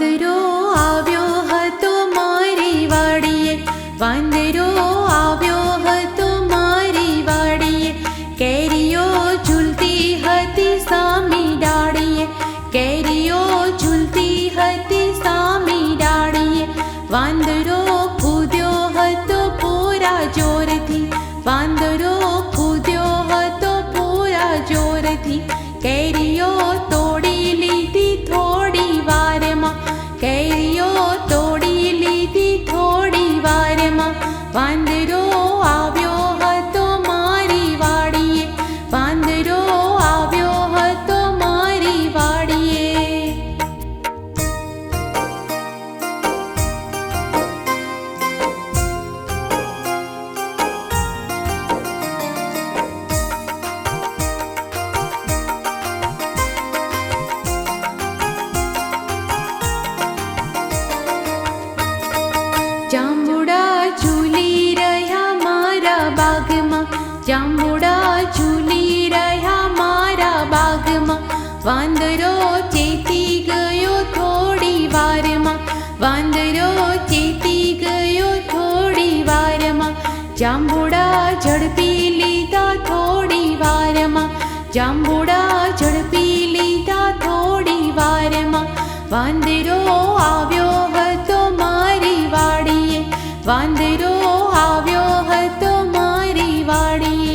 વાંદરો આવ્યો હતો મારી વાડીએ, વાંદરો આવ્યો હતો મારી વાડીએ, કેરીઓ ઝૂલતી હતી સામી ડાળીએ, કેરીઓ ઝૂલતી હતી સામી ડાળીએ, વાંદરો કૂદ્યો હતો પૂરા જોરથી, વાંદરો કૂદ્યો હતો પૂરા જોરથી, કેરીઓ તોડી લીધી થોડી વારમાં, કેરીઓ તોડી લીધી થોડી વારમાં, વાંદરો આવ્યો હતો મારી વાડીએ, વાંદરો આવ્યો હતો મારી વાડીએ. જાંબુડા ઝૂલી રહ્યા મારા બાગમાં, જાંબુડા ઝૂલી રહ્યા મારા બાગમાં, વાંદરો ચેતી ગયો થોડી વારમાં, વાંદરો ચેતી ગયો થોડી વારમાં, જાંબુડા ઝડપી લીધા થોડી વારમાં, જાંબુડા ઝડપી લીધા થોડી વારમાં, વાંદરો આવ્યો હતો મારી વાડીએ, વાંદરો આવ્યો હતો મારી વાડીએ.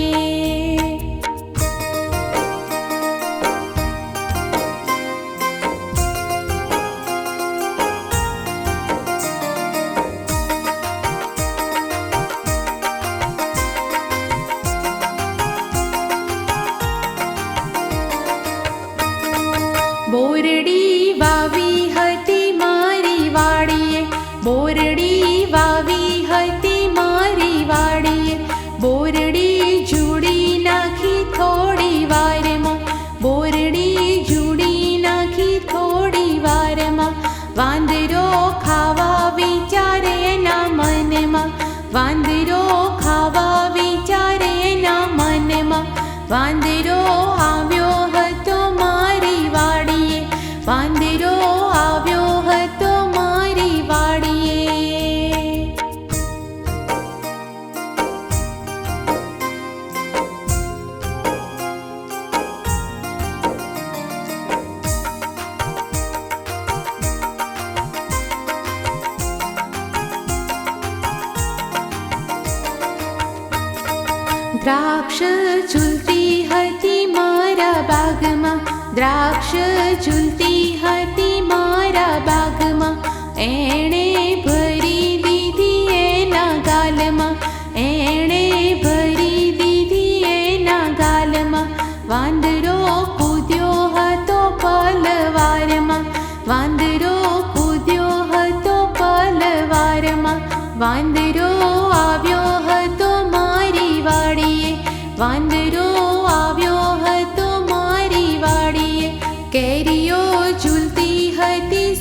બોરડી વાવી હતી મારી વાડીએ, બોરડી વાવી હતી મારી વાડીએ, બોરડી ઝૂડી નાખી થોડી વારમાં, બોરડી ઝૂડી નાખી થોડી વારમાં, વાંદરો ખાવા વિચારે ના મનમાં, વાંદરો ખાવા વિચારે ના મનમાં, વાંદરો આવ્યો હતો મારી વાડીએ, વાંદરો આવ્યો હતો મારી વાડીએ. દ્રાક્ષ ઝૂલતી હતી મારા બાગમાં, દ્રાક્ષ ઝૂલતી હતી મારા બાગમાં, એણે ભરી દીધી એના ગાલમાં, એણે ભરી દીધી એના ગાલમાં, વાંદરો કૂદ્યો હતો પલવારમાં, વાંદરો કૂદ્યો હતો પલવારમાં, વાંદરો આવ્યો હતો મારી વાડીએ, વાંદરો આવ્યો હતો મારી વાડીએ, કેરીઓ ઝૂલતી હતી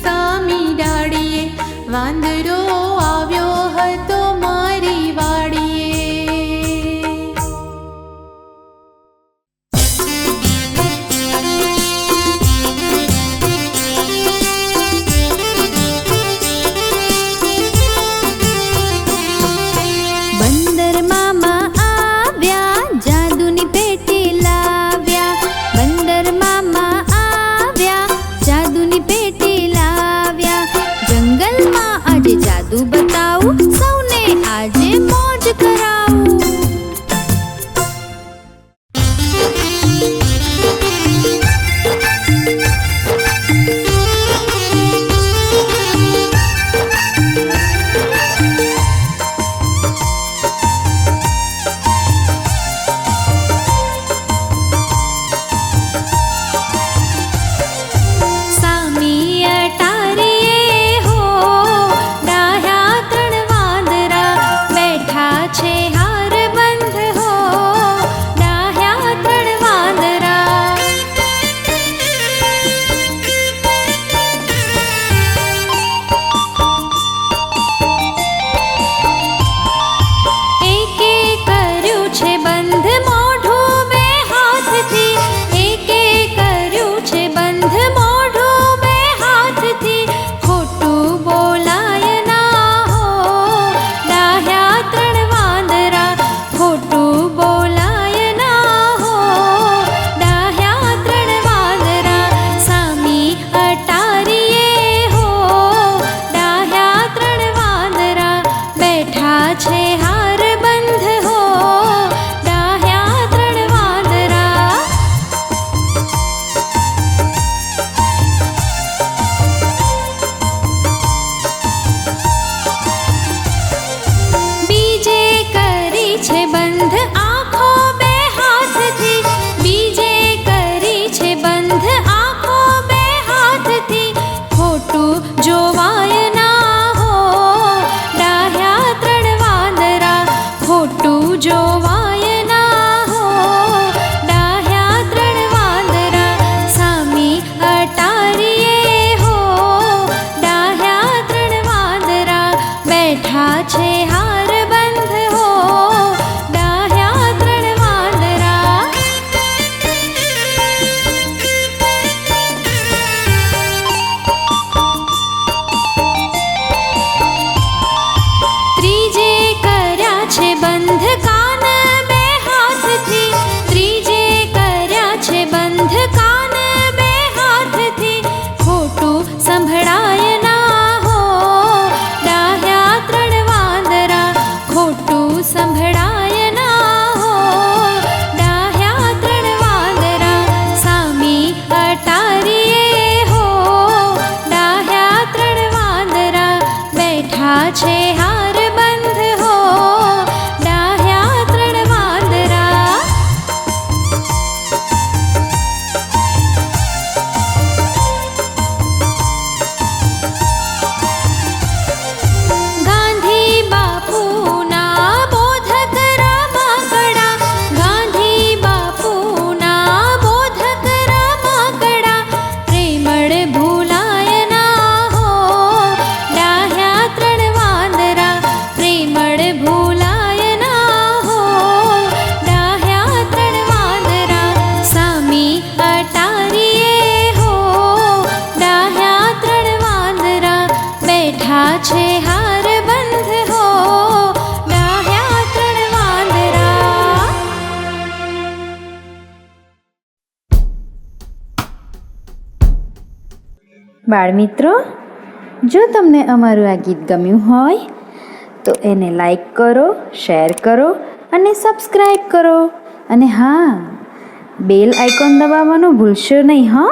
છે હાર બંધ હો ડાહ્યા ત્રણ વાંદરા. ત્રીજે કર્યા છે બંધ કાન બે હાથથી. ત્રીજે કર્યા છે બંધ કાન બે હાથથી. ખોટું સંભળાય ના હો ડાહ્યા ત્રણ વાંદરા. ખોટું સંભળાય ના હો ડાહ્યા ત્રણ વાંદરા. સામી અટારીએ હો ડાહ્યા ત્રણ વાંદરા. બેઠા છે હાર બંધ હો ડાહ્યા ત્રણ વાંદરા. ગાંધી બાપુના બોધક રમકડા. ગાંધી બાપુના બોધક રમકડા. પ્રેમળ ભૂલાય ના હો ડાહ્યા ત્રણ વાંદરા. પ્રેમળ ભૂલાય ના હો ડાહ્યા ત્રણ વાંદરા. સામી અટારીએ હો ડાહ્યા ત્રણ વાંદરા. બેઠા છે હાર બંધ હો ડાહ્યા ત્રણ વાંદરા. બાળમિત્રો, જો તમને અમારું આ ગીત ગમ્યું હોય તો એને લાઈક કરો, શેર કરો અને સબસ્ક્રાઈબ કરો. અને હા, બેલ આઇકોન દબાવવાનું ભૂલશો નહીં હં.